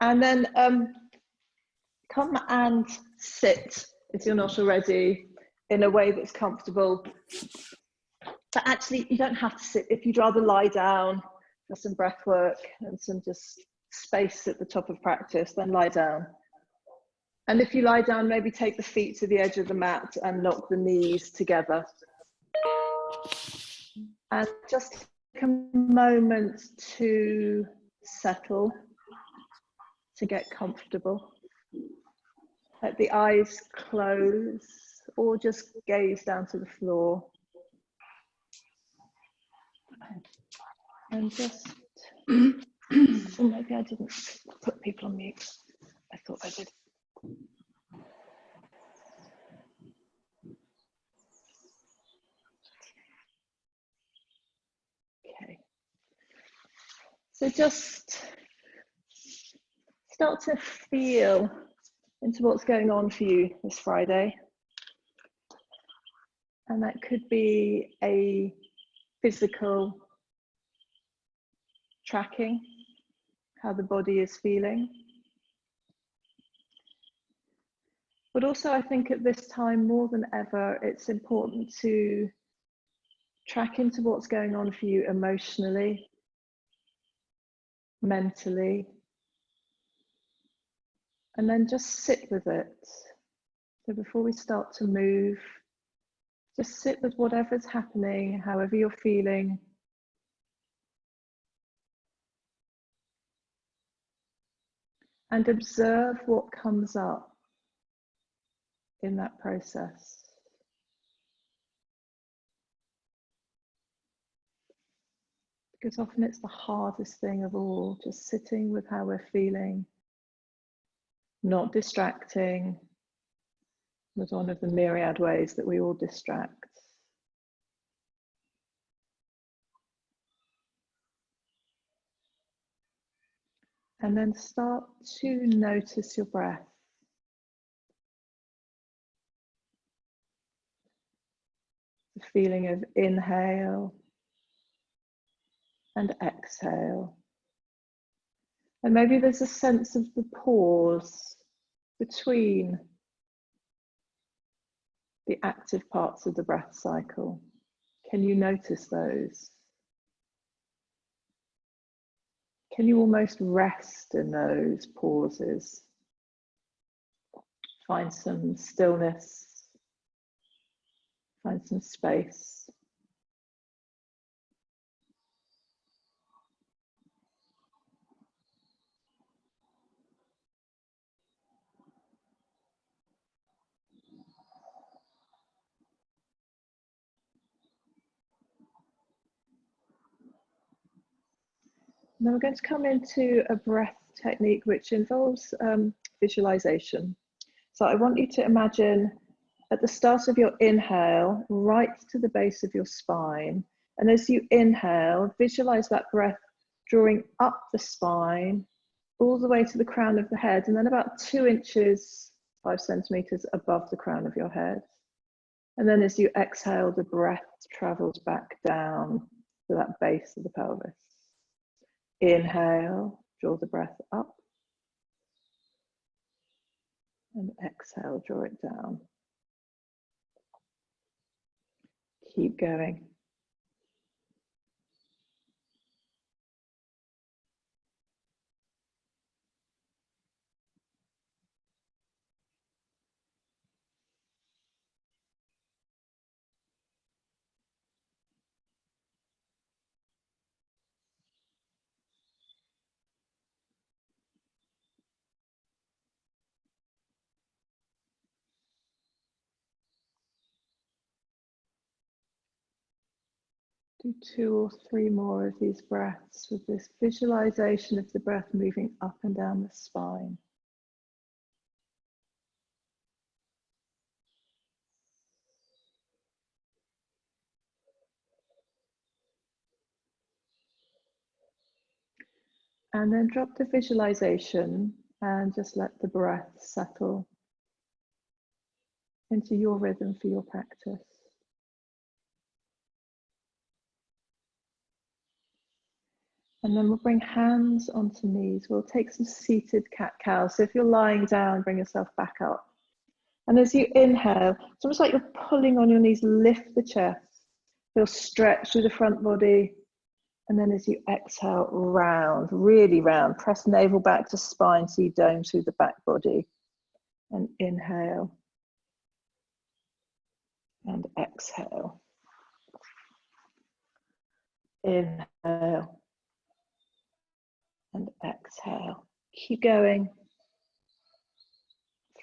And then come and sit, if you're not already, in a way that's comfortable. But actually, you don't have to sit. If you'd rather lie down for some breath work and some just space at the top of practice, then lie down. And if you lie down, maybe take the feet to the edge of the mat and knock the knees together. And just take a moment to settle, to get comfortable. Let the eyes close or just gaze down to the floor. And just, oh, maybe I didn't put people on mute. I thought I did. Okay. So just start to feel into what's going on for you this Friday. And that could be a physical tracking, how the body is feeling. But also, I think at this time, more than ever, it's important to track into what's going on for you emotionally, mentally, and then just sit with it. So before we start to move, just sit with whatever's happening, however you're feeling. And observe what comes up in that process. Because often it's the hardest thing of all, just sitting with how we're feeling, not distracting. Was one of the myriad ways that we all distract. And then start to notice your breath. The feeling of inhale and exhale. And maybe there's a sense of the pause between the active parts of the breath cycle. Can you notice those? Can you almost rest in those pauses? Find some stillness, find some space. Now we're going to come into a breath technique which involves visualization. So I want you to imagine at the start of your inhale, right to the base of your spine. And as you inhale, visualize that breath drawing up the spine, all the way to the crown of the head, and then about 2 inches, 5 centimeters above the crown of your head. And then as you exhale, the breath travels back down to that base of the pelvis. Inhale, draw the breath up. And exhale, draw it down. Keep going. Do 2 or 3 more of these breaths with this visualization of the breath moving up and down the spine. And then drop the visualization and just let the breath settle into your rhythm for your practice. And then we'll bring hands onto knees. We'll take some seated cat-cow. So if you're lying down, bring yourself back up. And as you inhale, it's almost like you're pulling on your knees, lift the chest. Feel stretch through the front body. And then as you exhale, round, really round. Press navel back to spine so you dome through the back body. And inhale. And exhale. Inhale. And exhale. Keep going.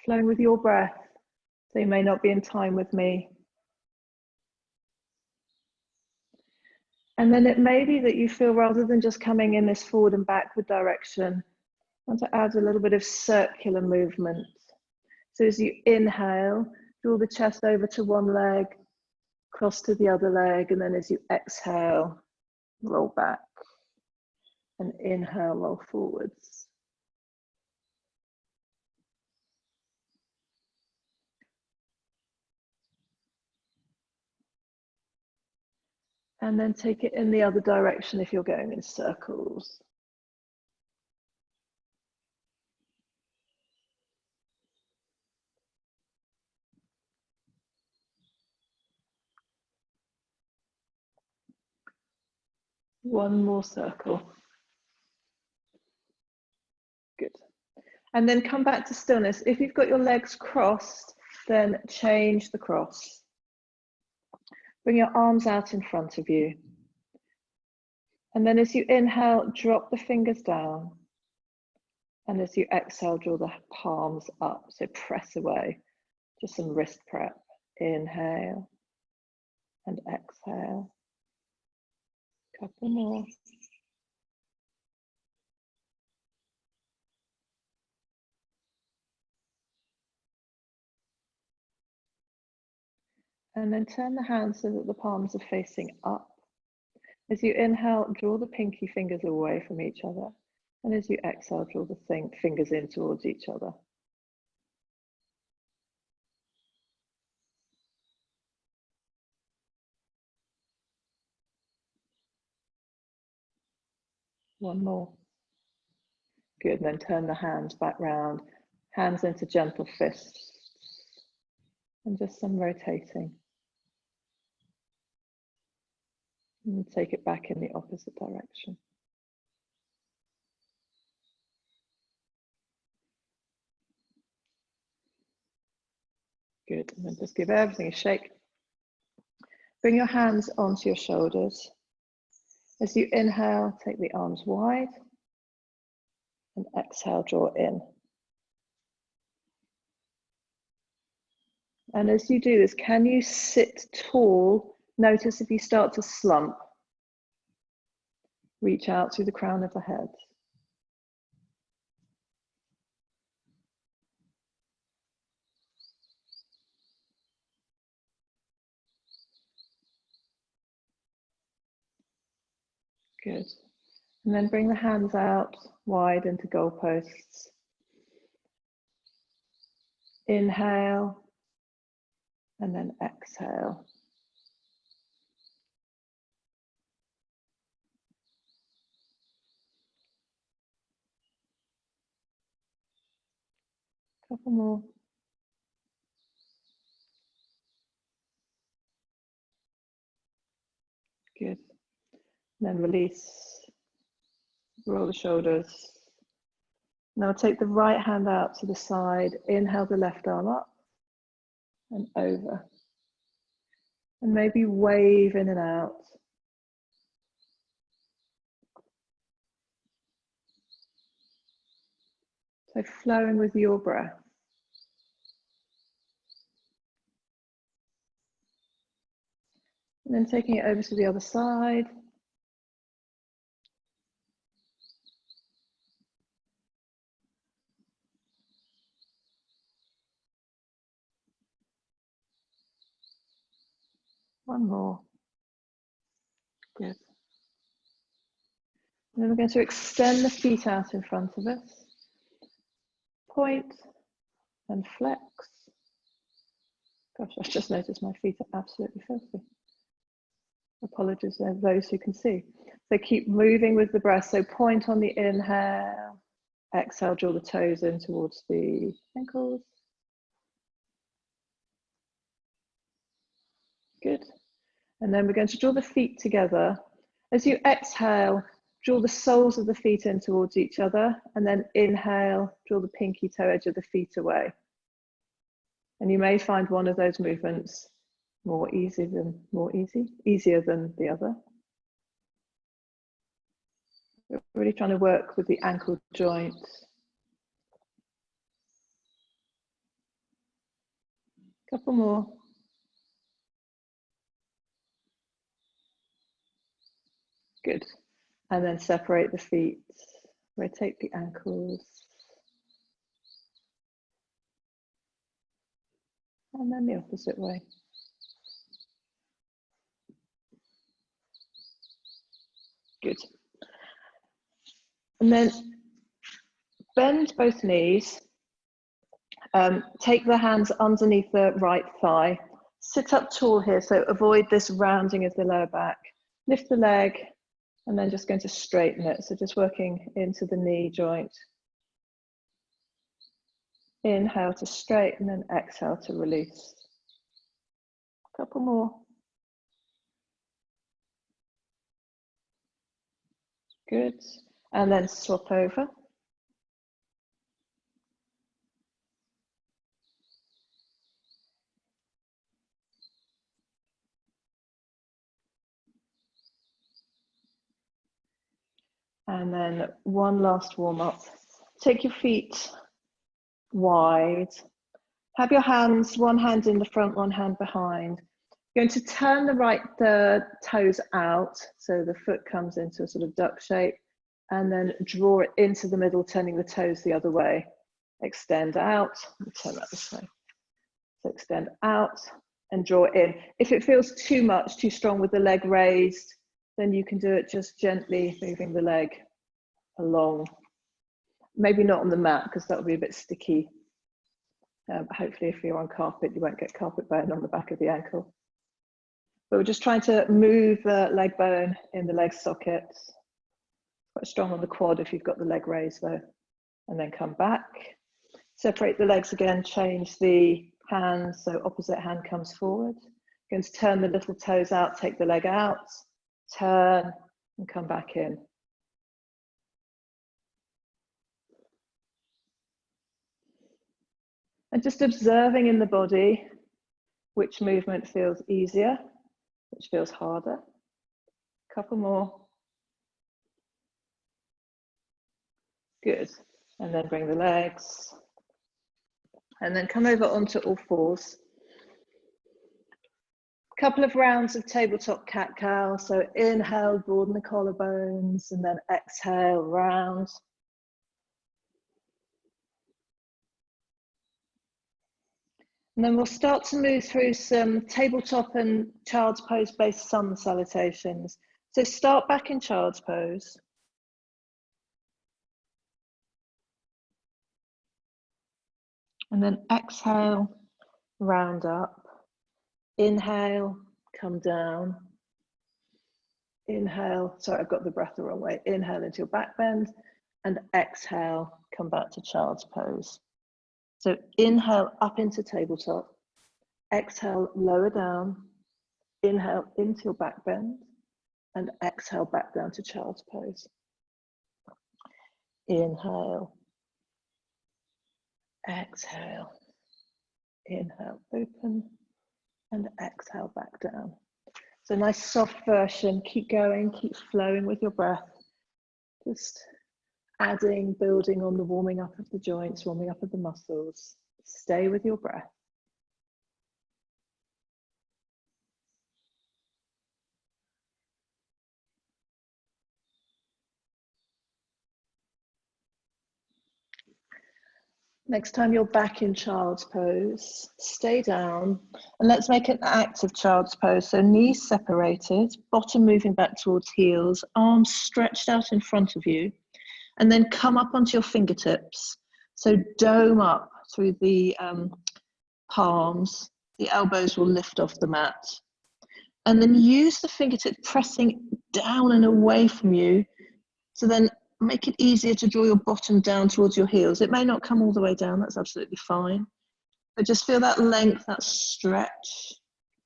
Flowing with your breath. So you may not be in time with me. And then it may be that you feel, rather than just coming in this forward and backward direction, want to add a little bit of circular movement. So as you inhale, draw the chest over to one leg, cross to the other leg, and then as you exhale, roll back. And inhale, roll forwards. And then take it in the other direction if you're going in circles. One more circle. Good. And then come back to stillness. If you've got your legs crossed, then change the cross. Bring your arms out in front of you. And then as you inhale, drop the fingers down. And as you exhale, draw the palms up. So press away. Just some wrist prep. Inhale and exhale. Couple more. And then turn the hands so that the palms are facing up. As you inhale, draw the pinky fingers away from each other. And as you exhale, draw the fingers in towards each other. One more. Good, and then turn the hands back round. Hands into gentle fists. And just some rotating. And take it back in the opposite direction. Good, and then just give everything a shake. Bring your hands onto your shoulders. As you inhale, take the arms wide. And exhale, draw in. And as you do this, can you sit tall? Notice if you start to slump. Reach out through the crown of the head. Good. And then bring the hands out wide into goalposts. Inhale. And then exhale. Couple more. Good. And then release. Roll the shoulders. Now take the right hand out to the side. Inhale the left arm up and over. And maybe wave in and out. So flowing with your breath. And then taking it over to the other side. One more. Good. And then we're going to extend the feet out in front of us. Point and flex. Gosh, I just noticed my feet are absolutely filthy. Apologies to those who can see. So keep moving with the breath. So point on the inhale, exhale, draw the toes in towards the ankles. Good. And then we're going to draw the feet together. As you exhale, draw the soles of the feet in towards each other, and then inhale, draw the pinky toe edge of the feet away. And you may find one of those movements easier than the other. We're really trying to work with the ankle joint. Couple more. Good. And then separate the feet, rotate the ankles. And then the opposite way. Good. And then bend both knees. Take the hands underneath the right thigh. Sit up tall here, so avoid this rounding of the lower back. Lift the leg, and then just going to straighten it. So just working into the knee joint. Inhale to straighten and exhale to release. A couple more. Good. And then swap over. And then one last warm up. Take your feet wide. Have your hands, one hand in the front, one hand behind. You're going to turn the toes out, so the foot comes into a sort of duck shape, and then draw it into the middle, turning the toes the other way. Extend out, and turn that this way. So extend out and draw it in. If it feels too much, too strong with the leg raised, then you can do it just gently moving the leg along. Maybe not on the mat, because that will be a bit sticky. Hopefully if you're on carpet, you won't get carpet bone on the back of the ankle. But we're just trying to move the leg bone in the leg socket. Quite strong on the quad if you've got the leg raised though. And then come back. Separate the legs again, change the hands, so opposite hand comes forward. Going to turn the little toes out, take the leg out, turn and come back in. And just observing in the body which movement feels easier, which feels harder. Couple more. Good. And then bring the legs. And then come over onto all fours. Couple of rounds of tabletop cat-cow. So inhale, broaden the collarbones, and then exhale, round. And then we'll start to move through some tabletop and child's pose based sun salutations. So start back in child's pose. And then exhale, round up. Inhale, come down. Inhale, sorry, I've got the breath the wrong way. Inhale into your back bend, and exhale, come back to child's pose. So inhale up into tabletop, exhale lower down, inhale into your back bend, and exhale back down to child's pose. Inhale, exhale, inhale, open, and exhale back down. So nice soft version, keep going, keep flowing with your breath. Just adding, building on the warming up of the joints, warming up of the muscles. Stay with your breath. Next time you're back in child's pose, stay down and let's make an active child's pose. So knees separated, bottom moving back towards heels, arms stretched out in front of you, and then come up onto your fingertips. So dome up through the palms, the elbows will lift off the mat. And then use the fingertips pressing down and away from you to then make it easier to draw your bottom down towards your heels. It may not come all the way down, that's absolutely fine. But just feel that length, that stretch.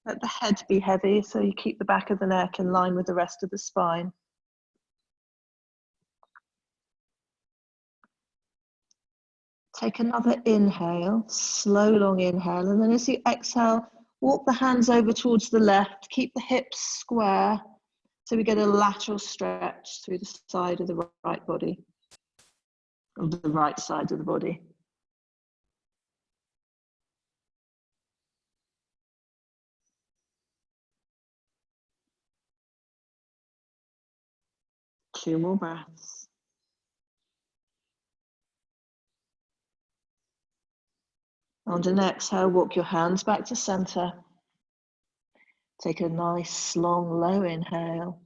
Let the head be heavy so you keep the back of the neck in line with the rest of the spine. Take another inhale, slow, long inhale, and then as you exhale, walk the hands over towards the left, keep the hips square, so we get a lateral stretch through the side of the right body, or the right side of the body. Two more breaths. On an exhale, walk your hands back to center. Take a nice, long, low inhale.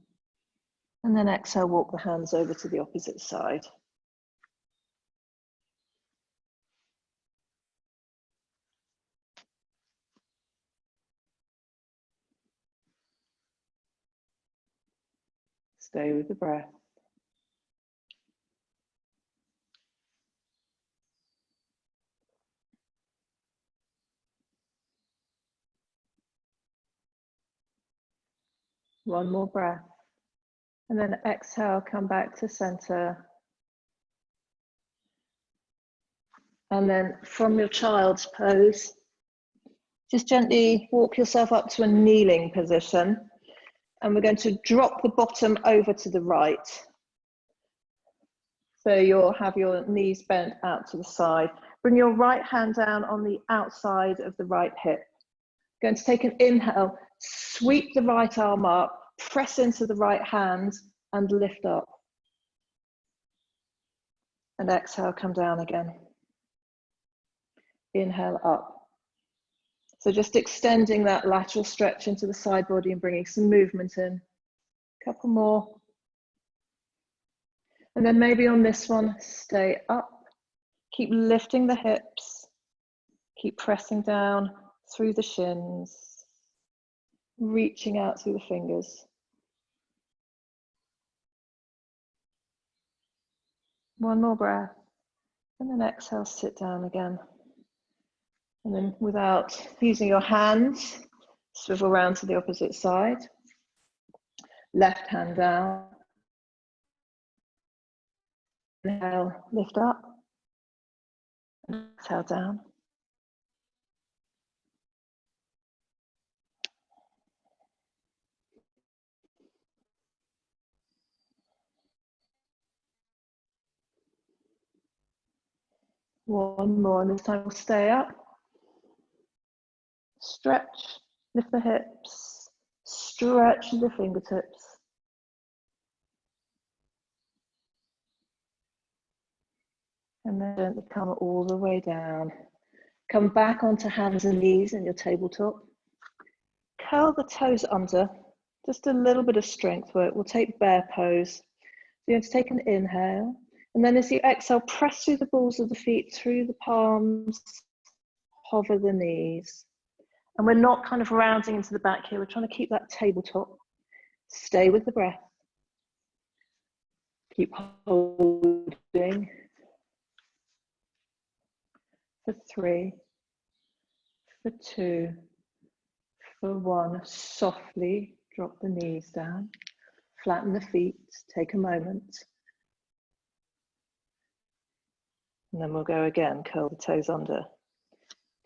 And then exhale, walk the hands over to the opposite side. Stay with the breath. One more breath. And then exhale, come back to center. And then from your child's pose, just gently walk yourself up to a kneeling position. And we're going to drop the bottom over to the right. So you'll have your knees bent out to the side. Bring your right hand down on the outside of the right hip. Going to take an inhale, sweep the right arm up, press into the right hand and lift up. And exhale, come down again. Inhale up. So just extending that lateral stretch into the side body and bringing some movement in. Couple more. And then maybe on this one, stay up. Keep lifting the hips. Keep pressing down through the shins. Reaching out through the fingers. One more breath. And then exhale, sit down again. And then without using your hands, swivel around to the opposite side. Left hand down. Inhale, lift up. And exhale down. One more, and this time we'll stay up. Stretch, lift the hips, stretch the fingertips. And then gently come all the way down. Come back onto hands and knees in your tabletop. Curl the toes under, just a little bit of strength work. We'll take bear pose. So you're going to take an inhale. And then as you exhale, press through the balls of the feet, through the palms, hover the knees. And we're not kind of rounding into the back here. We're trying to keep that tabletop. Stay with the breath. Keep holding. For 3, for 2, for 1. Softly drop the knees down. Flatten the feet. Take a moment. And then we'll go again. Curl the toes under.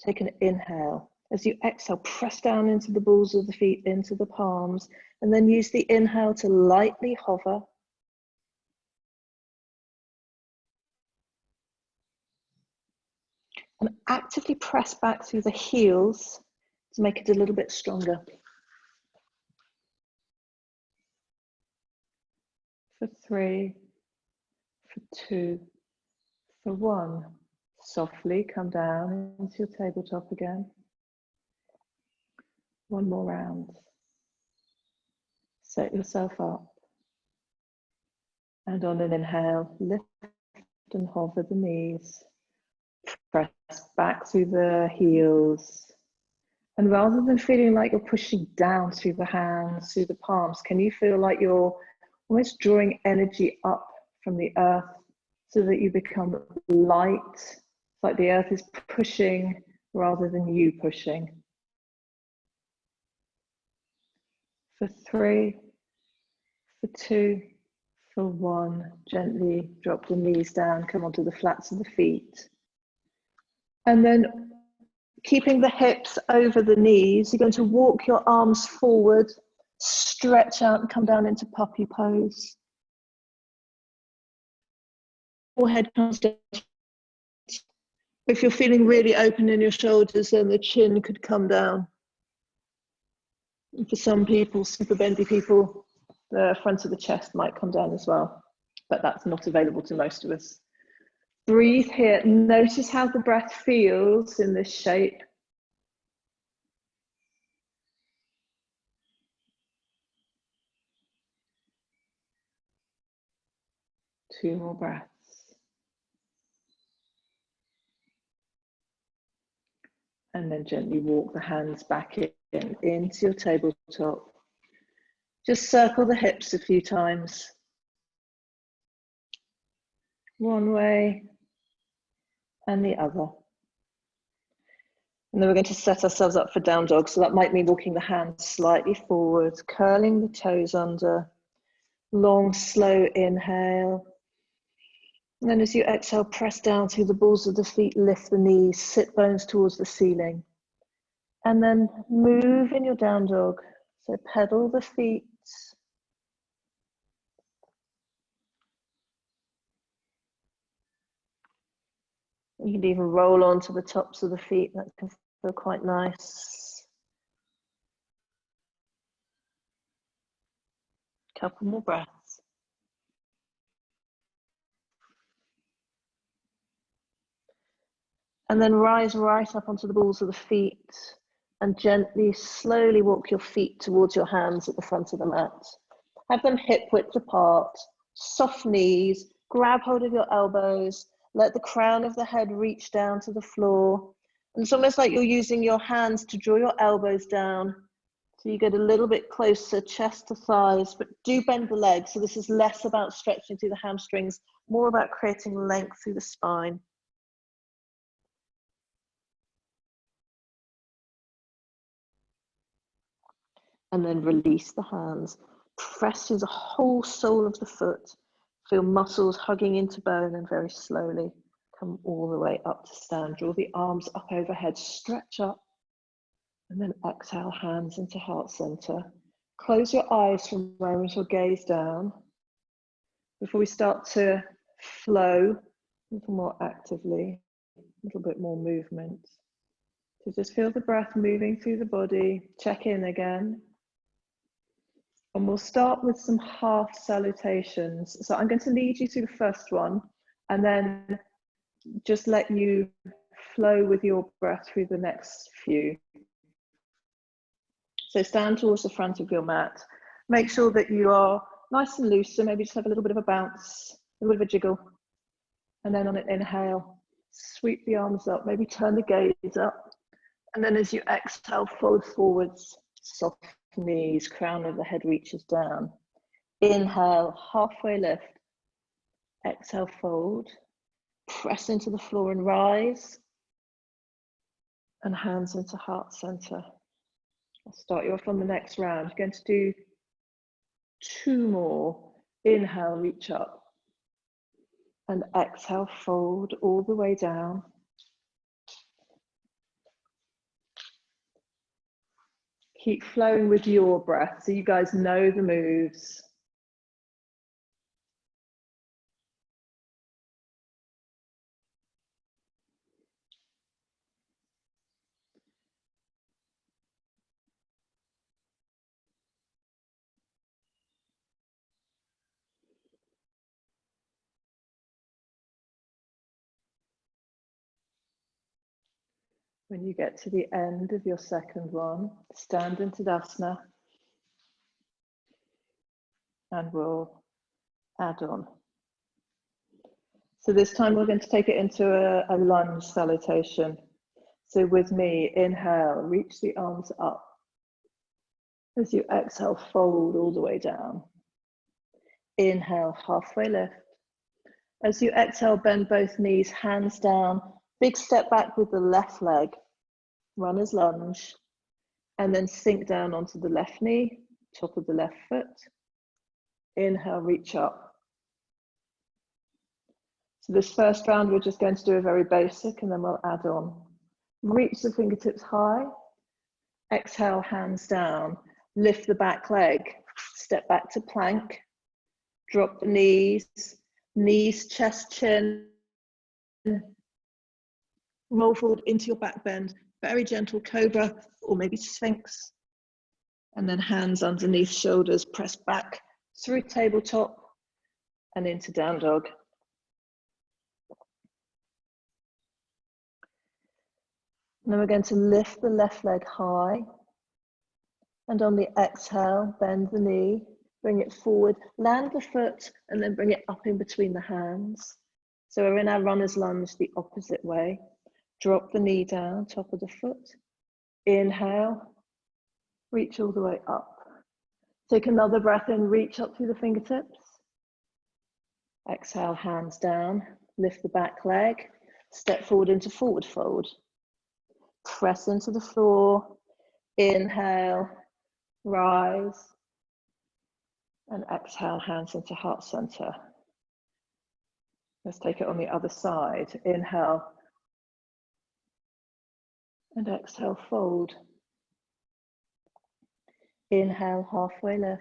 Take an inhale. As you exhale, press down into the balls of the feet, into the palms, and then use the inhale to lightly hover. And actively press back through the heels to make it a little bit stronger. For 3, for 2, for 1. Softly come down into your tabletop again. One more round. Set yourself up. And on an inhale, lift and hover the knees. Press back through the heels. And rather than feeling like you're pushing down through the hands, through the palms, can you feel like you're almost drawing energy up from the earth so that you become light? It's like the earth is pushing rather than you pushing. For 3, for 2, for 1, gently drop the knees down, come onto the flats of the feet. And then keeping the hips over the knees, you're going to walk your arms forward, stretch out and come down into puppy pose. Forehead comes down. If you're feeling really open in your shoulders, then the chin could come down. And for some people, super bendy people, the front of the chest might come down as well, but that's not available to most of us. Breathe here. Notice how the breath feels in this shape. Two more breaths. And then gently walk the hands back in, into your tabletop. Just circle the hips a few times. One way and the other. And then we're going to set ourselves up for down dog. So that might mean walking the hands slightly forward, curling the toes under. Long, slow inhale. And then as you exhale, press down through the balls of the feet, lift the knees, sit bones towards the ceiling. And then move in your down dog. So pedal the feet. You can even roll onto the tops of the feet. That can feel quite nice. Couple more breaths. And then rise right up onto the balls of the feet and gently, slowly walk your feet towards your hands at the front of the mat. Have them hip width apart, soft knees, grab hold of your elbows, let the crown of the head reach down to the floor. And it's almost like you're using your hands to draw your elbows down. So you get a little bit closer, chest to thighs, but do bend the legs. So this is less about stretching through the hamstrings, more about creating length through the spine. And then release the hands. Press through the whole sole of the foot. Feel muscles hugging into bone and very slowly come all the way up to stand. Draw the arms up overhead, stretch up. And then exhale, hands into heart center. Close your eyes for a moment or gaze down before we start to flow a little more actively, a little bit more movement. So just feel the breath moving through the body. Check in again. And we'll start with some half salutations. So I'm going to lead you through the first one and then just let you flow with your breath through the next few. So stand towards the front of your mat. Make sure that you are nice and loose. So maybe just have a little bit of a bounce, a little bit of a jiggle. And then on an inhale, sweep the arms up, maybe turn the gaze up. And then as you exhale, fold forwards, soft knees, crown of the head reaches down. Inhale, halfway lift. Exhale, fold. Press into the floor and rise. And hands into heart center. I'll start you off on the next round. You're going to do 2 more. Inhale, reach up. And exhale, fold all the way down. Keep flowing with your breath so you guys know the moves. When you get to the end of your second one, stand in Tadasana and we'll add on. So this time we're going to take it into a lunge salutation. So with me, inhale, reach the arms up. As you exhale, fold all the way down. Inhale, halfway lift. As you exhale, bend both knees, hands down. Big step back with the left leg. Runner's lunge. And then sink down onto the left knee, top of the left foot. Inhale, reach up. So this first round, we're just going to do a very basic and then we'll add on. Reach the fingertips high. Exhale, hands down. Lift the back leg. Step back to plank. Drop the knees. Knees, chest, chin. Roll forward into your back bend. Very gentle cobra or maybe sphinx. And then hands underneath shoulders. Press back through tabletop and into down dog. And then we're going to lift the left leg high. And on the exhale, bend the knee, bring it forward, land the foot, and then bring it up in between the hands. So we're in our runner's lunge the opposite way. Drop the knee down, top of the foot. Inhale, reach all the way up. Take another breath in, reach up through the fingertips. Exhale, hands down, lift the back leg, step forward into forward fold. Press into the floor, inhale, rise, and exhale, hands into heart center. Let's take it on the other side. Inhale, and exhale, fold. Inhale, halfway lift.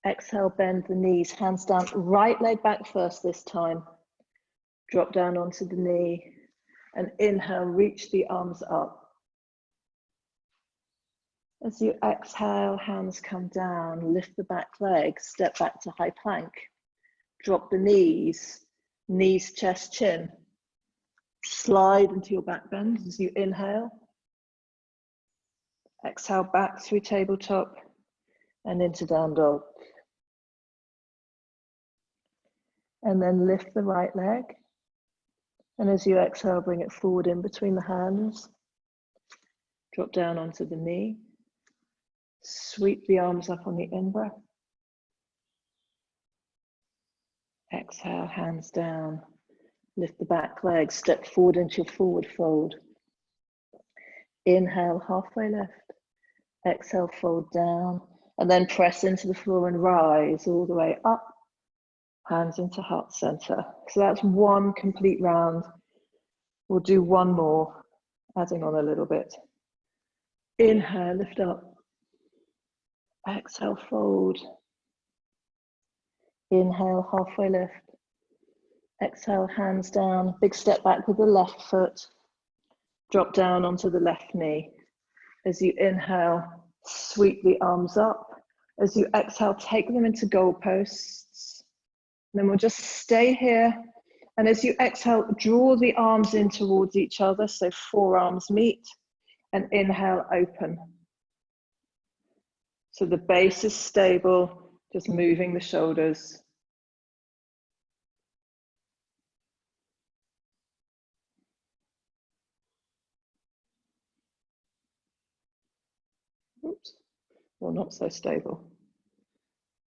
Exhale, bend the knees, hands down, right leg back first this time. Drop down onto the knee, and inhale, reach the arms up. As you exhale, hands come down, lift the back leg, step back to high plank. Drop the knees, knees, chest, chin. Slide into your back bend as you inhale. Exhale back through tabletop and into down dog. And then lift the right leg. And as you exhale, bring it forward in between the hands. Drop down onto the knee. Sweep the arms up on the in-breath. Exhale, hands down. Lift the back leg, step forward into your forward fold. Inhale, halfway lift. Exhale, fold down. And then press into the floor and rise all the way up. Hands into heart center. So that's one complete round. We'll do one more, adding on a little bit. Inhale, lift up. Exhale, fold. Inhale, halfway lift. Exhale, hands down. Big step back with the left foot. Drop down onto the left knee. As you inhale, sweep the arms up. As you exhale, take them into goalposts. And then we'll just stay here. And as you exhale, draw the arms in towards each other. So forearms meet. And inhale, open. So the base is stable, just moving the shoulders. Oops, well, not so stable.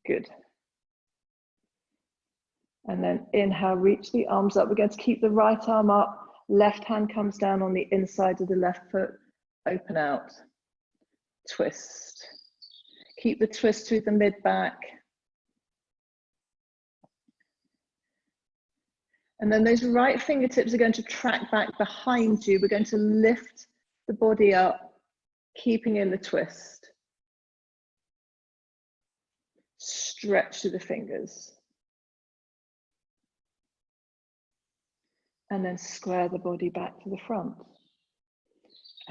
Good. And then inhale, reach the arms up. We're going to keep the right arm up. Left hand comes down on the inside of the left foot. Open out. Twist. Keep the twist through the mid-back. And then those right fingertips are going to track back behind you. We're going to lift the body up, keeping in the twist. Stretch through the fingers. And then square the body back to the front.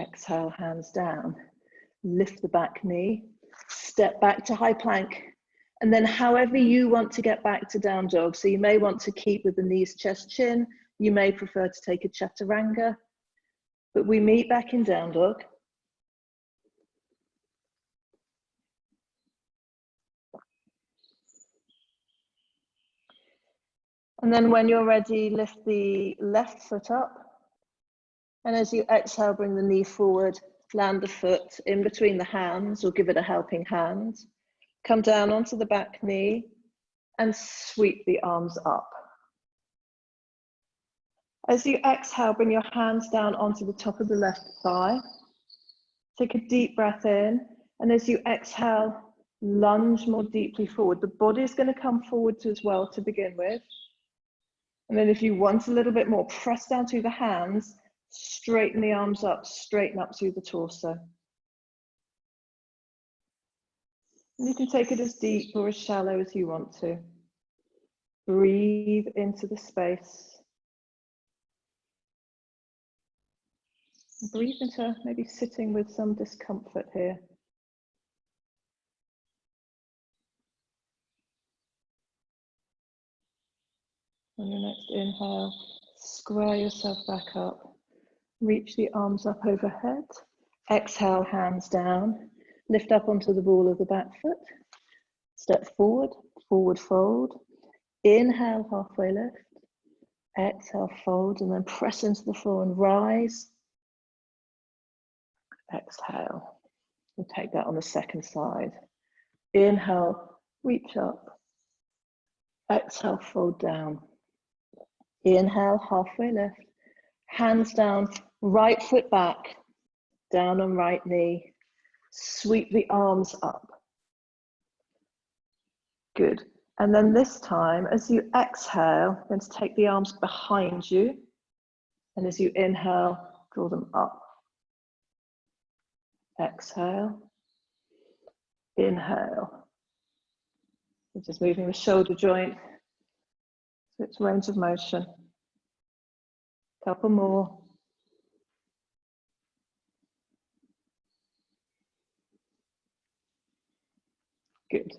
Exhale, hands down. Lift the back knee. Step back to high plank. And then however you want to get back to down dog. So you may want to keep with the knees, chest, chin. You may prefer to take a chaturanga. But we meet back in down dog. And then when you're ready, lift the left foot up. And as you exhale, bring the knee forward, land the foot in between the hands or give it a helping hand. Come down onto the back knee and sweep the arms up. As you exhale, bring your hands down onto the top of the left thigh. Take a deep breath in, and as you exhale, lunge more deeply forward. The body is going to come forward as well to begin with. And then if you want a little bit more, press down through the hands, straighten the arms up, straighten up through the torso. And you can take it as deep or as shallow as you want to. Breathe into the space. Breathe into maybe sitting with some discomfort here. On your next inhale, square yourself back up. Reach the arms up overhead. Exhale, hands down. Lift up onto the ball of the back foot. Step forward, forward fold. Inhale, halfway lift. Exhale, fold, and then press into the floor and rise. Exhale. We'll take that on the second side. Inhale, reach up. Exhale, fold down. Inhale, halfway lift. Hands down, right foot back, down on right knee. Sweep the arms up. Good. And then this time, as you exhale, you're going to take the arms behind you. And as you inhale, draw them up. Exhale. Inhale. We're just moving the shoulder joint to its range of motion. Couple more. Good.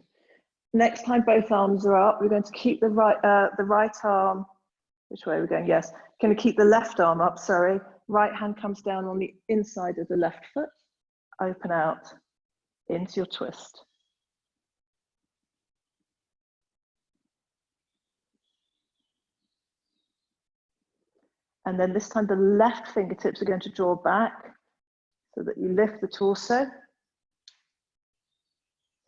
Next time both arms are up, we're going to keep the right arm, which way are we going? Yes, going to keep the left arm up, sorry. Right hand comes down on the inside of the left foot. Open out into your twist. And then this time the left fingertips are going to draw back so that you lift the torso.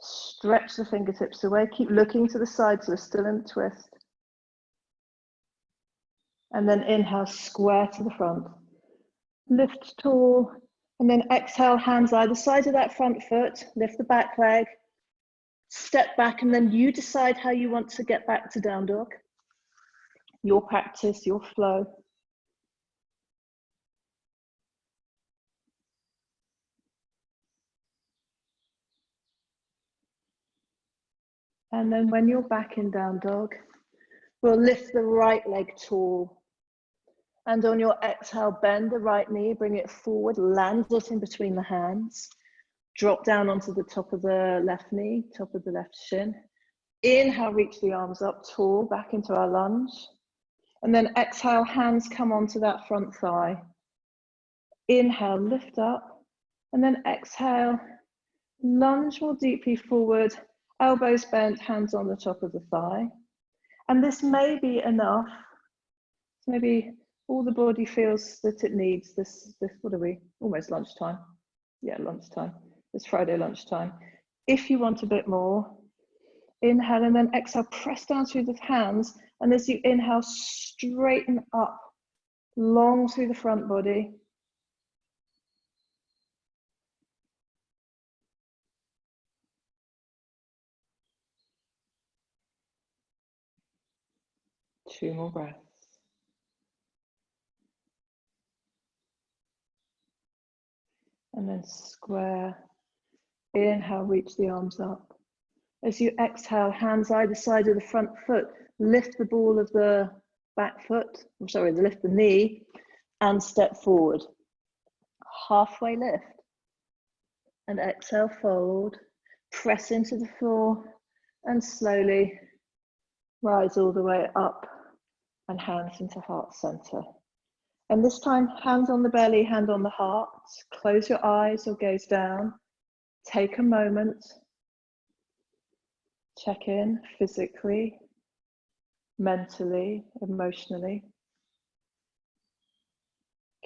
Stretch the fingertips away. Keep looking to the side so we're still in the twist. And then inhale, square to the front. Lift tall. And then exhale, hands either side of that front foot. Lift the back leg. Step back, and then you decide how you want to get back to down dog. Your practice, your flow. And then when you're back in down dog, we'll lift the right leg tall. And on your exhale, bend the right knee, bring it forward, land it in between the hands. Drop down onto the top of the left knee, top of the left shin. Inhale, reach the arms up tall, back into our lunge. And then exhale, hands come onto that front thigh. Inhale, lift up. And then exhale, lunge more deeply forward. Elbows bent, hands on the top of the thigh. And this may be enough. Maybe all the body feels that it needs this, what are we? Almost lunchtime. Yeah, lunchtime. It's Friday lunchtime. If you want a bit more, inhale and then exhale, press down through the hands. And as you inhale, straighten up, long through the front body. Two more breaths. And then square. Inhale, reach the arms up. As you exhale, hands either side of the front foot, lift the ball of the back foot, lift the knee and step forward. Halfway lift. And exhale, fold. Press into the floor and slowly rise all the way up and hands into heart center. And this time, hands on the belly, hand on the heart. Close your eyes or gaze down. Take a moment. Check in physically, mentally, emotionally.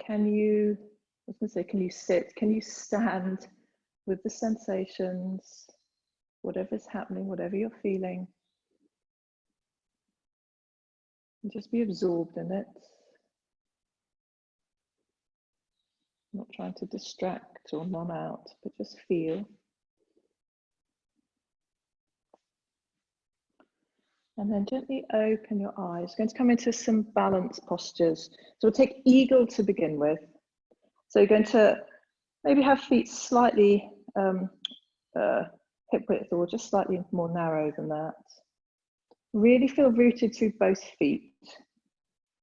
can you, I was going to say, can you sit? Can you stand with the sensations, whatever's happening, whatever you're feeling? And just be absorbed in it. Not trying to distract or numb out, but just feel. And then gently open your eyes. We're going to come into some balance postures. So we'll take eagle to begin with. So you're going to maybe have feet slightly hip width or just slightly more narrow than that. Really feel rooted through both feet.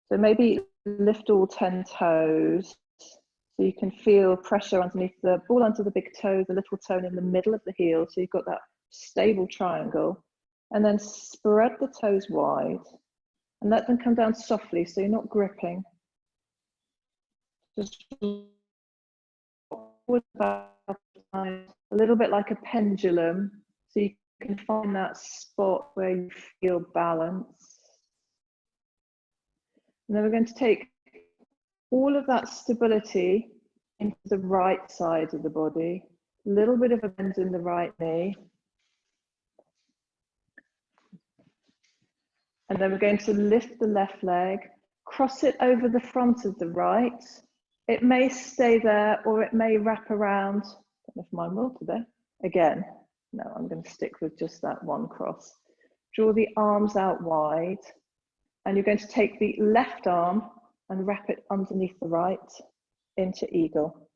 So maybe lift all 10 toes. So you can feel pressure underneath the ball under the big toe, the little toe in the middle of the heel. So you've got that stable triangle. And then spread the toes wide and let them come down softly so you're not gripping. Just a little bit like a pendulum, so you can find that spot where you feel balance. And then we're going to take all of that stability into the right side of the body, a little bit of a bend in the right knee. And then we're going to lift the left leg, cross it over the front of the right. It may stay there or it may wrap around. I don't know if mine will today. Again, no, I'm going to stick with just that one cross. Draw the arms out wide and you're going to take the left arm and wrap it underneath the right into eagle.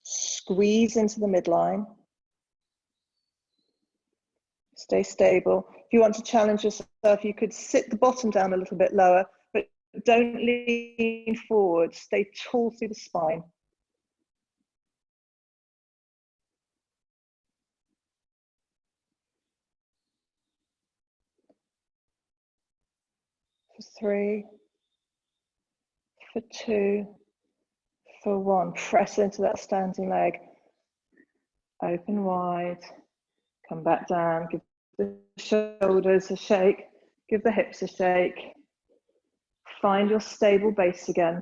Squeeze into the midline. Stay stable. If you want to challenge yourself, you could sit the bottom down a little bit lower, but don't lean forward. Stay tall through the spine. For 3, for 2, for 1. Press into that standing leg. Open wide. Come back down. Give the shoulders a shake. Give the hips a shake. Find your stable base again.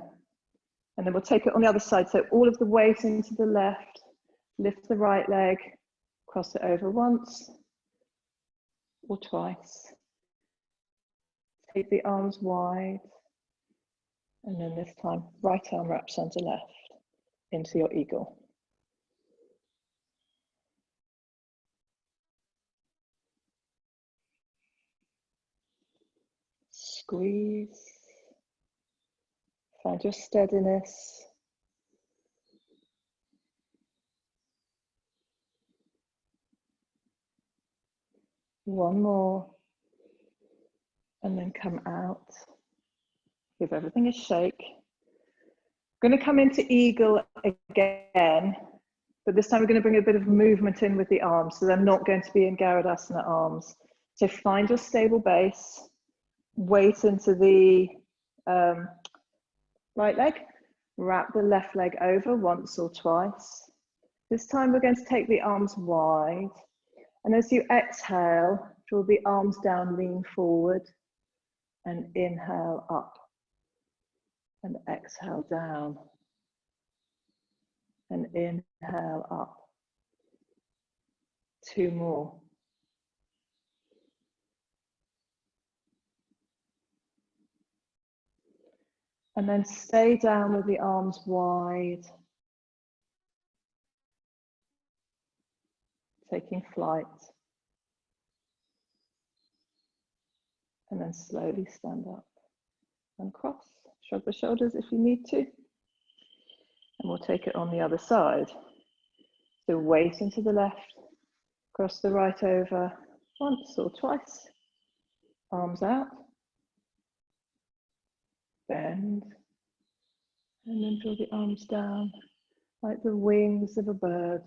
And then we'll take it on the other side. So all of the weight into the left. Lift the right leg. Cross it over once or twice. Take the arms wide. And then this time, right arm wraps under left into your eagle. Squeeze. Find your steadiness. One more. And then come out. Give everything a shake. I'm going to come into eagle again, but this time we're going to bring a bit of movement in with the arms, so they're not going to be in Garudasana arms. So find your stable base, weight into the right leg, wrap the left leg over once or twice. This time we're going to take the arms wide, and as you exhale, draw the arms down, lean forward, and inhale up. And exhale down. And inhale up. 2 more. And then stay down with the arms wide. Taking flight. And then slowly stand up and cross. Shrug the shoulders if you need to. And we'll take it on the other side. So weight into the left, cross the right over once or twice. Arms out. Bend. And then draw the arms down like the wings of a bird.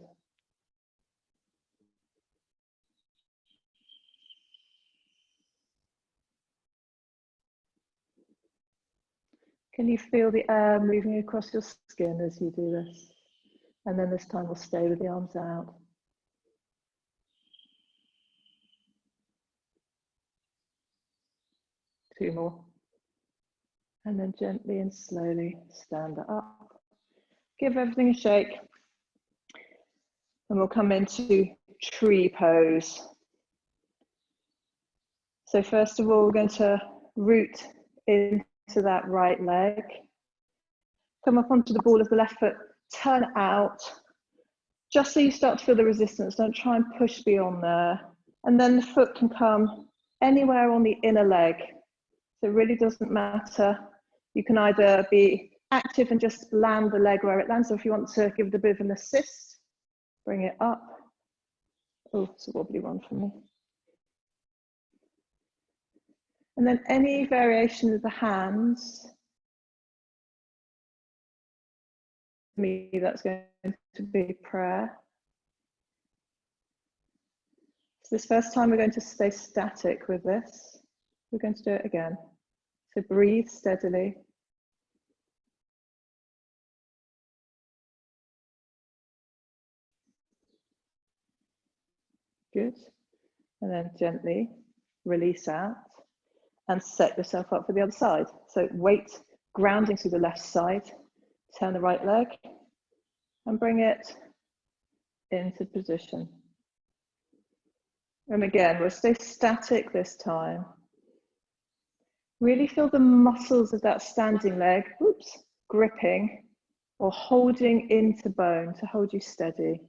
Can you feel the air moving across your skin as you do this? And then this time we'll stay with the arms out. Two more. And then gently and slowly stand up. Give everything a shake. And we'll come into tree pose. So first of all, we're going to root into that right leg. Come up onto the ball of the left foot, turn out, just so you start to feel the resistance. Don't try and push beyond there. And then the foot can come anywhere on the inner leg. So it really doesn't matter. You can either be active and just land the leg where it lands, or if you want to give it a bit of an assist, bring it up. Oh, it's a wobbly one for me. And then any variation of the hands, for me, that's going to be prayer. So this first time we're going to stay static with this. We're going to do it again. So breathe steadily. Good. And then gently release out and set yourself up for the other side. So weight grounding through the left side, turn the right leg and bring it into position. And again, we'll stay static this time. Really feel the muscles of that standing leg, oops, gripping or holding into bone to hold you steady.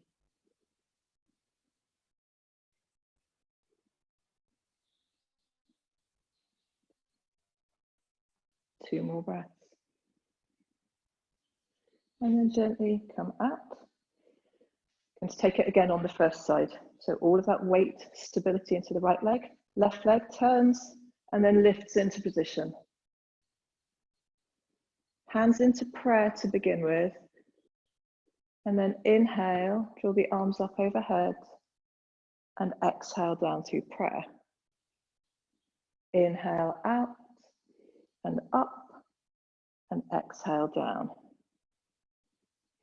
Two more breaths. And then gently come up. And take it again on the first side. So all of that weight, stability into the right leg, left leg turns and then lifts into position. Hands into prayer to begin with. And then inhale, draw the arms up overhead and exhale down to prayer. Inhale out and up and exhale down.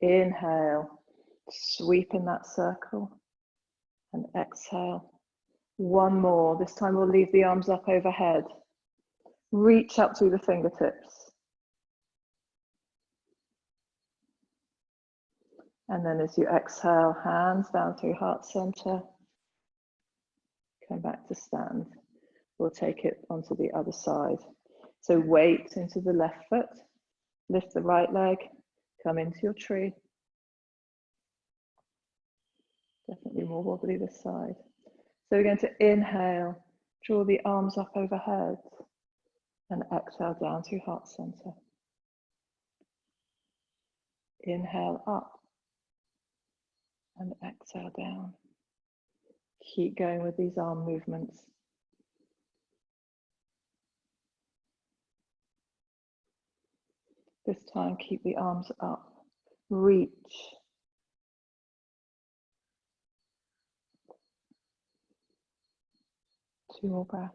Inhale, sweep in that circle and exhale. One more. This time we'll leave the arms up overhead. Reach up through the fingertips. And then as you exhale, hands down through heart center. Come back to stand. We'll take it onto the other side. So weight into the left foot. Lift the right leg. Come into your tree. Definitely more wobbly this side. So we're going to inhale, draw the arms up overhead, and exhale down through heart center. Inhale up, and exhale down. Keep going with these arm movements. This time, keep the arms up. Reach. Two more breaths.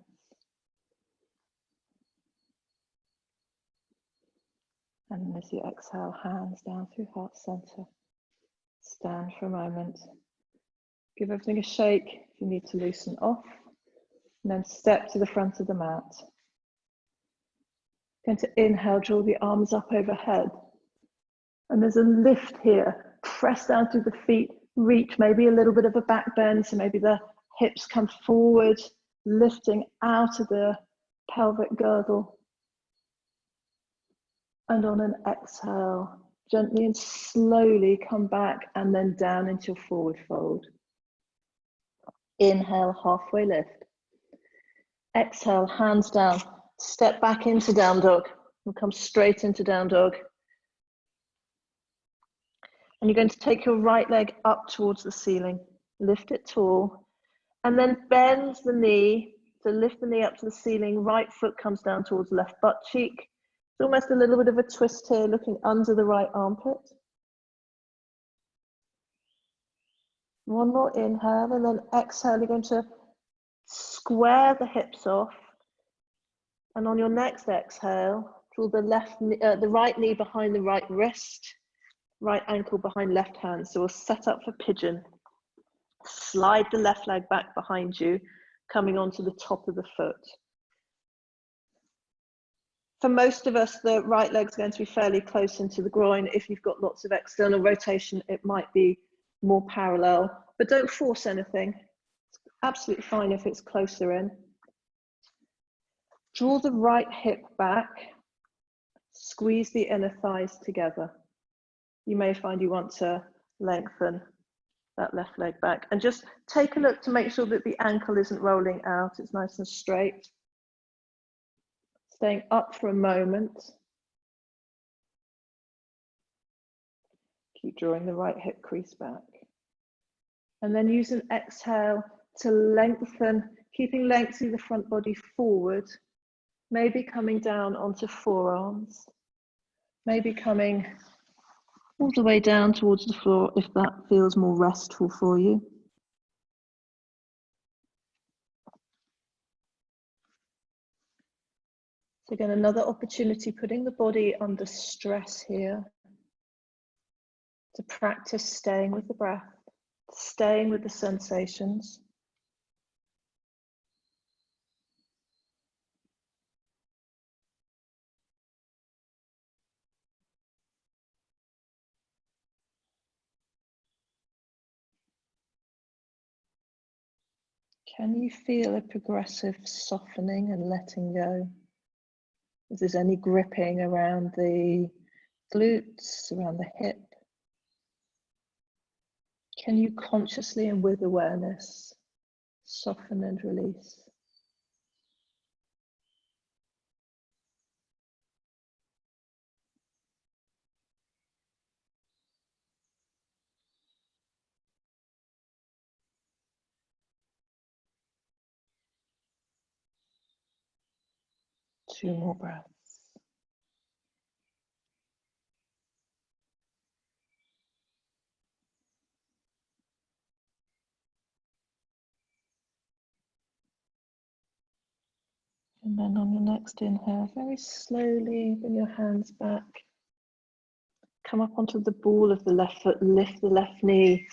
And as you exhale, hands down through heart center. Stand for a moment. Give everything a shake if you need to loosen off. And then step to the front of the mat. Going to inhale, draw the arms up overhead. And there's a lift here. Press down through the feet. Reach, maybe a little bit of a back bend. So maybe the hips come forward, lifting out of the pelvic girdle. And on an exhale, gently and slowly come back and then down into your forward fold. Inhale, halfway lift. Exhale, hands down. Step back into down dog. We'll come straight into down dog. And you're going to take your right leg up towards the ceiling. Lift it tall. And then bend the knee. So lift the knee up to the ceiling. Right foot comes down towards left butt cheek. It's almost a little bit of a twist here, looking under the right armpit. One more inhale, and then exhale, you're going to square the hips off. And on your next exhale, draw the right knee behind the right wrist, right ankle behind left hand. So we'll set up for pigeon. Slide the left leg back behind you, coming onto the top of the foot. For most of us, the right leg's going to be fairly close into the groin. If you've got lots of external rotation, it might be more parallel, but don't force anything. It's absolutely fine if it's closer in. Draw the right hip back, squeeze the inner thighs together. You may find you want to lengthen that left leg back, and just take a look to make sure that the ankle isn't rolling out, it's nice and straight. Staying up for a moment. Keep drawing the right hip crease back. And then use an exhale to lengthen, keeping length through the front body forward, maybe coming down onto forearms, maybe coming all the way down towards the floor if that feels more restful for you. So again, another opportunity, putting the body under stress here, to practice staying with the breath, staying with the sensations. Can you feel a progressive softening and letting go? If there's any gripping around the glutes, around the hip, can you consciously and with awareness soften and release? Two more breaths. And then on your next inhale, very slowly bring your hands back. Come up onto the ball of the left foot, lift the left knee,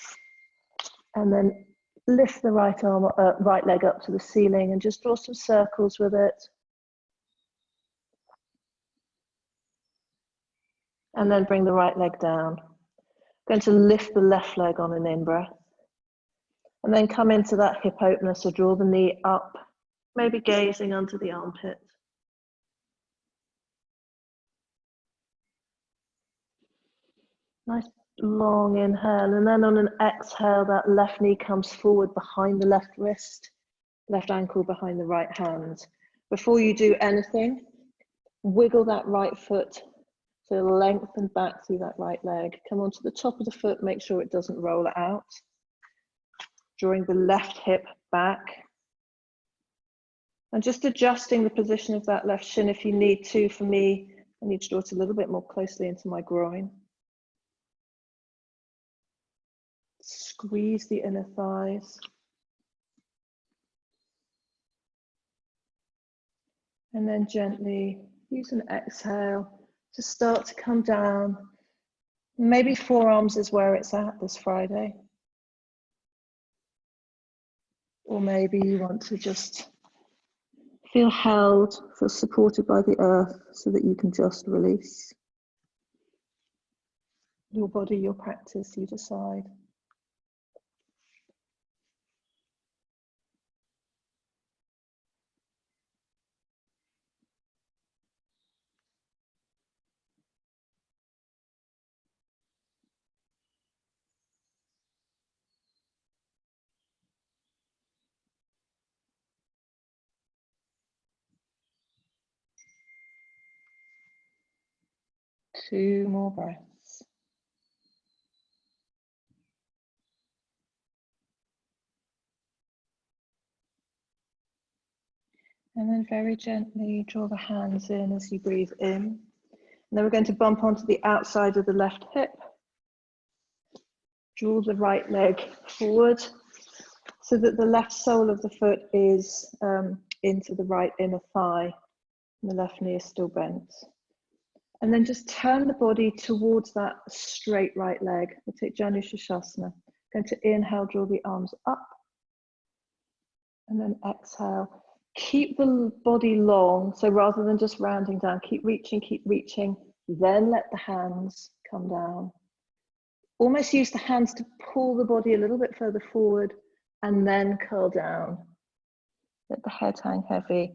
and then lift the right arm, right leg up to the ceiling and just draw some circles with it. And then bring the right leg down. Going to lift the left leg on an in-breath. And then come into that hip opener, so draw the knee up, maybe gazing under the armpit. Nice long inhale, and then on an exhale, that left knee comes forward behind the left wrist, left ankle behind the right hand. Before you do anything, wiggle that right foot to lengthen back through that right leg. Come onto the top of the foot, make sure it doesn't roll out. Drawing the left hip back. And just adjusting the position of that left shin if you need to. For me, I need to draw it a little bit more closely into my groin. Squeeze the inner thighs. And then gently use an exhale to start to come down. Maybe forearms is where it's at this Friday. Or maybe you want to just feel held, feel supported by the earth so that you can just release. Your body, your practice, you decide. Two more breaths. And then very gently draw the hands in as you breathe in. And then we're going to bump onto the outside of the left hip. Draw the right leg forward so that the left sole of the foot is into the right inner thigh. And the left knee is still bent. And then just turn the body towards that straight right leg. We'll take Janu Shasana. Going to inhale, draw the arms up. And then exhale, Keep the body long. So rather than just rounding down, keep reaching, then let the hands come down. Almost use the hands to pull the body a little bit further forward and then curl down. Let the head hang heavy.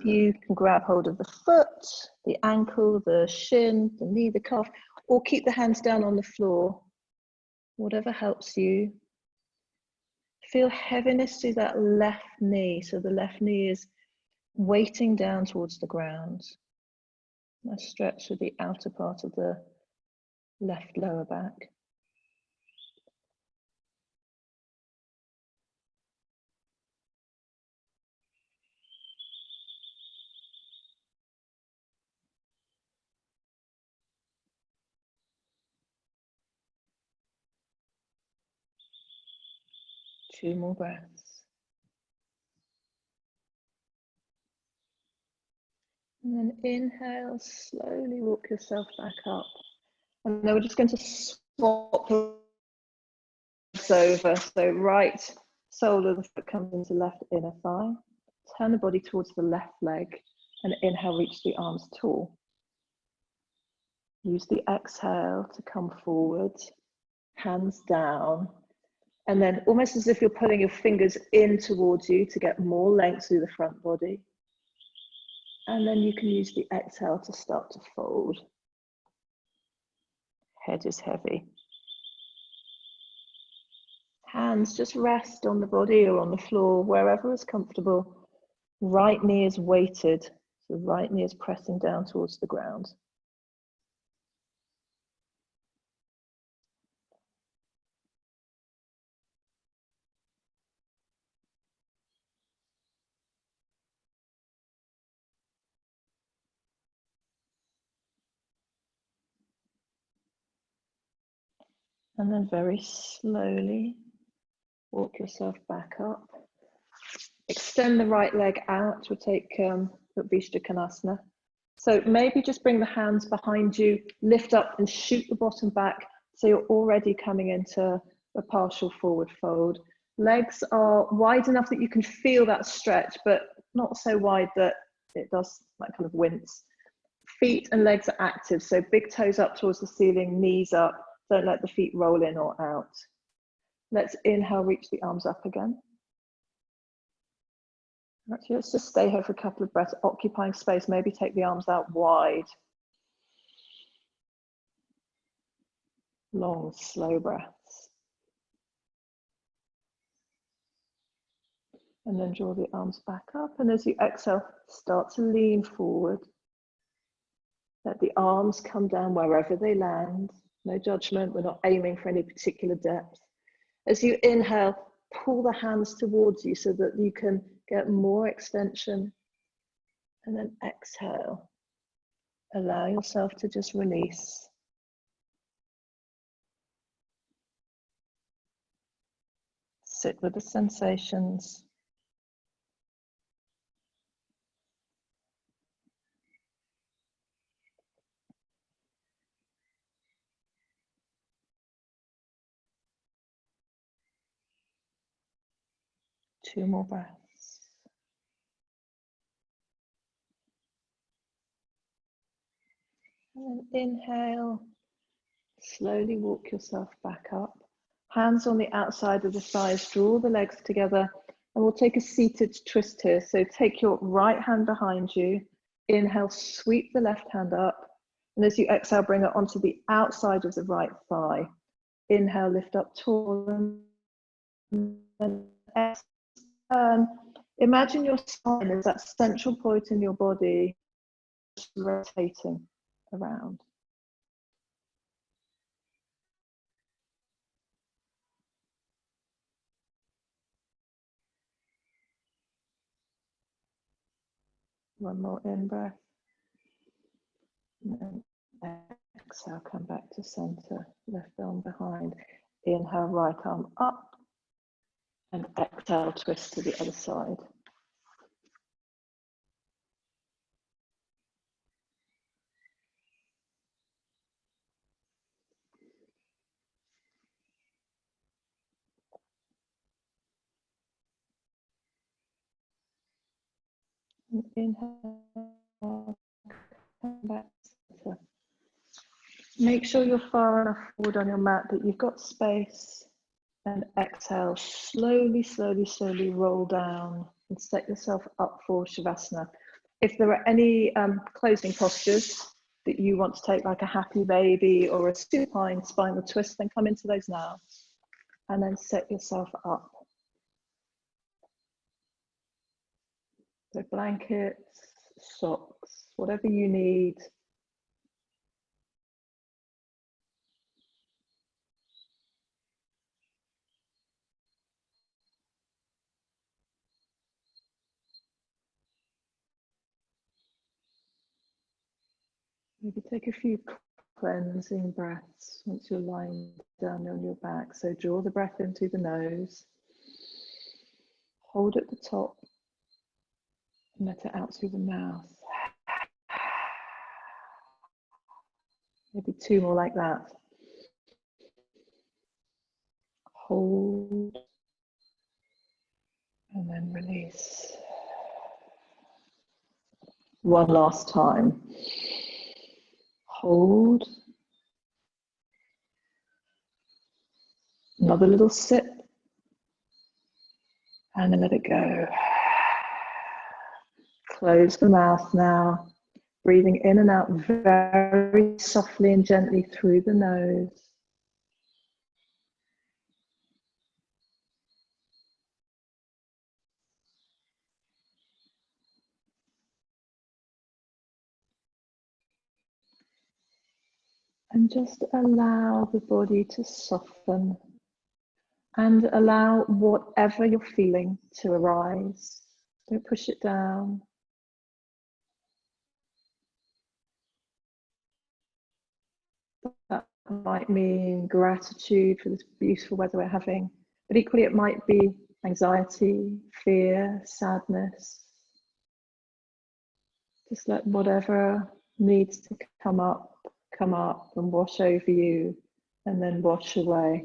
You can grab hold of the foot, the ankle, the shin, the knee, the calf, or keep the hands down on the floor. Whatever helps you. Feel heaviness through that left knee. So the left knee is weighting down towards the ground. Nice stretch through the outer part of the left lower back. Two more breaths. And then inhale, slowly walk yourself back up. And then we're just going to swap over. So right sole of the foot comes into left inner thigh. Turn the body towards the left leg and inhale, reach the arms tall. Use the exhale to come forward, hands down. And then almost as if you're pulling your fingers in towards you to get more length through the front body. And then you can use the exhale to start to fold. Head is heavy. Hands just rest on the body or on the floor, wherever is comfortable. Right knee is weighted, so right knee is pressing down towards the ground. And then very slowly walk yourself back up. Extend the right leg out. We'll take Uttishta Konasana. So maybe just bring the hands behind you, lift up and shoot the bottom back. So you're already coming into a partial forward fold. Legs are wide enough that you can feel that stretch, but not so wide that it does that kind of wince. Feet and legs are active. So big toes up towards the ceiling, knees up. Don't let the feet roll in or out. Let's inhale, reach the arms up again. Actually, let's just stay here for a couple of breaths, occupying space. Maybe take the arms out wide. Long, slow breaths. And then draw the arms back up. And as you exhale, start to lean forward. Let the arms come down wherever they land. No judgment. We're not aiming for any particular depth. As you inhale, pull the hands towards you so that you can get more extension. And then exhale. Allow yourself to just release. Sit with the sensations. Two more breaths. And then inhale, slowly walk yourself back up. Hands on the outside of the thighs, draw the legs together, and we'll take a seated twist here. So take your right hand behind you, inhale, sweep the left hand up, and as you exhale, bring it onto the outside of the right thigh. Inhale, lift up tall, and then exhale. Imagine your spine as that central point in your body, rotating around. One more in breath. And then exhale, come back to center, left arm behind. Inhale, right arm up. And exhale, twist to the other side. And inhale, come back to center. Make sure you're far enough forward on your mat that you've got space. And exhale, slowly, slowly, slowly roll down and set yourself up for Shavasana. If there are any closing postures that you want to take, like a happy baby or a supine spinal twist, then come into those now. And then set yourself up. So blankets, socks, whatever you need. Maybe take a few cleansing breaths once you're lying down on your back. So draw the breath in through the nose, hold at the top, and let it out through the mouth. Maybe two more like that. Hold, and then release. One last time. Hold. Another little sip. And then let it go. Close the mouth now. Breathing in and out very softly and gently through the nose. And just allow the body to soften and allow whatever you're feeling to arise. Don't push it down. That might mean gratitude for this beautiful weather we're having, but equally it might be anxiety, fear, sadness. Just let whatever needs to come up and wash over you and then wash away.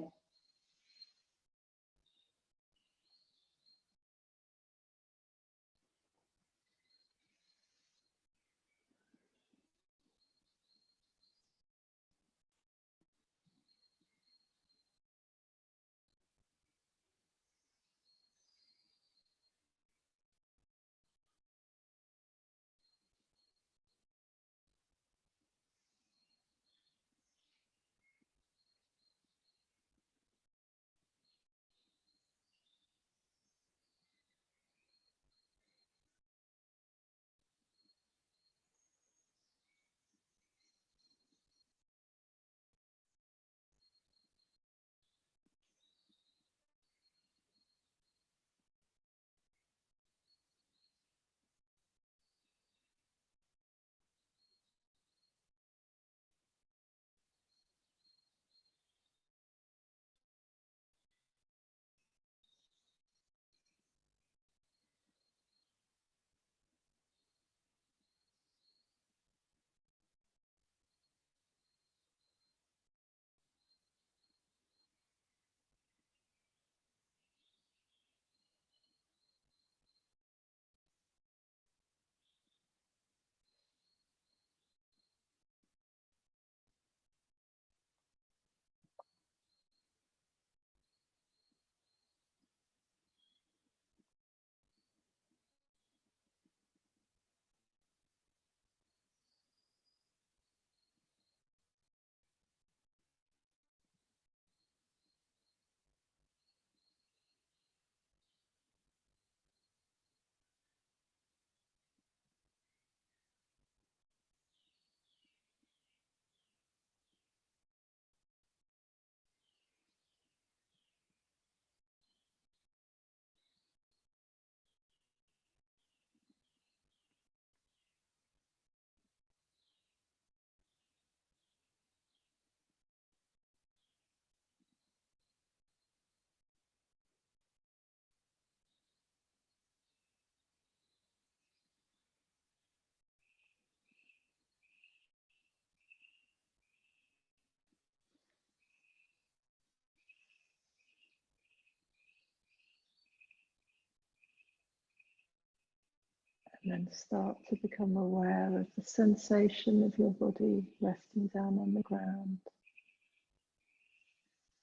And then start to become aware of the sensation of your body resting down on the ground.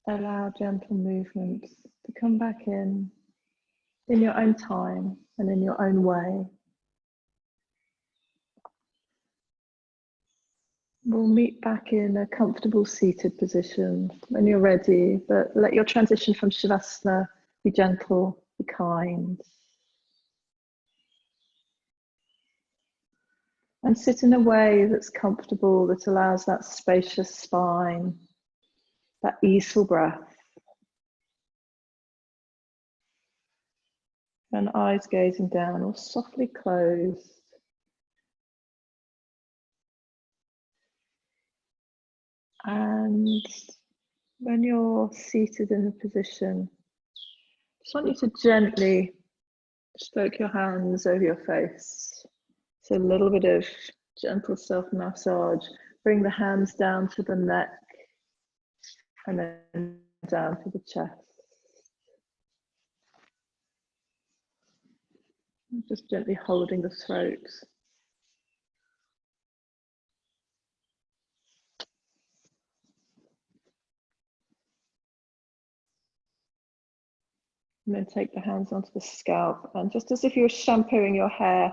Allow gentle movements to come back in your own time and in your own way. We'll meet back in a comfortable seated position when you're ready, but let your transition from Shavasana be gentle, be kind. And sit in a way that's comfortable, that allows that spacious spine, that easeful breath. And eyes gazing down or softly closed. And when you're seated in the position, just want you to gently stroke your hands over your face. So a little bit of gentle self-massage. Bring the hands down to the neck and then down to the chest. Just gently holding the throat. And then take the hands onto the scalp. And just as if you were shampooing your hair,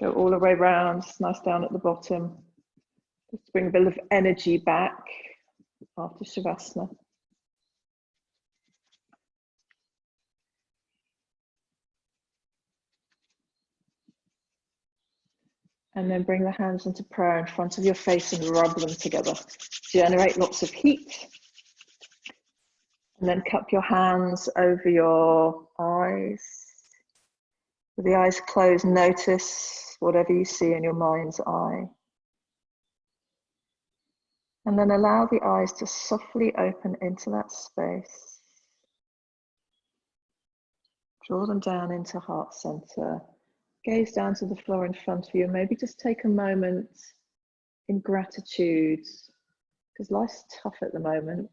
go all the way around, nice down at the bottom. Just bring a bit of energy back after Shavasana. And then bring the hands into prayer in front of your face and rub them together. Generate lots of heat. And then cup your hands over your eyes. With the eyes closed, notice whatever you see in your mind's eye. And then allow the eyes to softly open into that space. Draw them down into heart center. Gaze down to the floor in front of you. Maybe just take a moment in gratitude, because life's tough at the moment,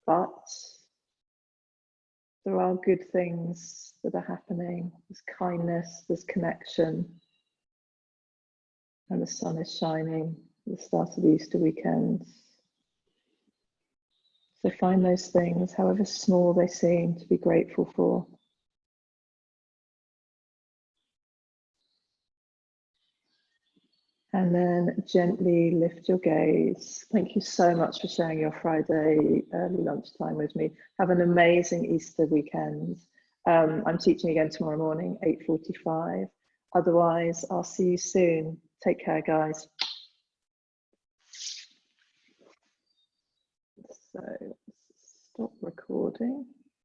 but there are good things that are happening. There's kindness, there's connection, and the sun is shining at the start of the Easter weekend. So find those things, however small they seem, to be grateful for. And then gently lift your gaze. Thank you so much for sharing your Friday early lunchtime with me. Have an amazing Easter weekend. I'm teaching again tomorrow morning, 8:45. Otherwise, I'll see you soon. Take care, guys. So stop recording.